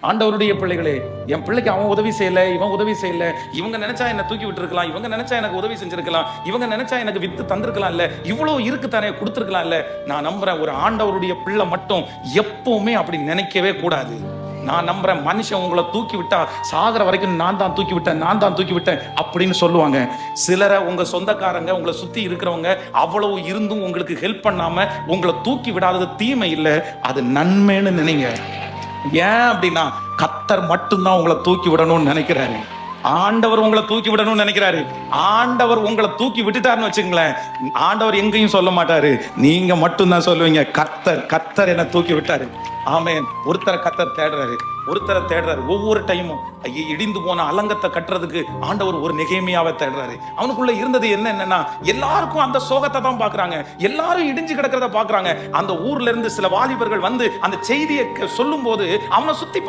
ஆண்டவருடைய பிள்ளைகளே, என் பிள்ளைக்கு அவன் உதவி செய்யல, இவன் உதவி செய்யல, இவங்க நினைச்சா என்ன தூக்கி விட்டுருக்கலாம், இவங்க நினைச்சா எனக்கு உதவி செஞ்சிருக்கலாம், இவங்க நினைச்சா எனக்கு வித்து தந்திருக்கலாம் இல்ல, இவ்வளவு இருக்கு தானே கொடுத்திருக்கலாம் இல்ல. நான் நம்புறேன், ஒரு ஆண்டவருடைய பிள்ளை மட்டும் எப்பவுமே அப்படி நினைக்கவே கூடாது. நான் நம்புறேன், மனுஷன் உங்களை தூக்கி விட்டா சாகர வரைக்கும் நான் தான் தூக்கி விட்டேன் அப்படின்னு சொல்லுவாங்க. சிலரை உங்க சொந்தக்காரங்க, உங்களை சுத்தி இருக்கிறவங்க அவ்வளவு இருந்தும் உங்களுக்கு ஹெல்ப் பண்ணாம உங்களை தூக்கி விடாதது தீமை இல்லை, அது நன்மைன்னு நினைங்க. ஏன் அப்படின்னா, கர்த்தர் மட்டும்தான் உங்களை தூக்கி விடணும்னு நினைக்கிறாரு. ஆண்டவர் உங்களை தூக்கி விடணும்னு நினைக்கிறாரு. ஆண்டவர் உங்களை தூக்கி விட்டுட்டாருன்னு வச்சுங்களேன், ஆண்டவர் எங்கேயும் சொல்ல மாட்டாரு, நீங்க மட்டும்தான் சொல்லுவீங்க, கர்த்தர் என்ன தூக்கி விட்டாரு. ஆமென். ஒருத்தரை கர்த்தர் தேடுறாரு. ஒவ்வொரு டைமும் இடிந்து போன அலங்கத்தை கட்டுறதுக்கு ஆண்டவர் ஒரு நெகேமியாவை தேடுறாரு. அவனுக்குள்ள இருந்தது என்னன்னா, எல்லாருக்கும் அந்த சோகத்தை தான் பாக்குறாங்க, எல்லாரும் இடிஞ்சு கிடக்கிறத பாக்குறாங்க. அந்த ஊர்ல இருந்து சில வாலிபர்கள் வந்து அந்த செய்தியை சொல்லும் போது அவனை சுத்தி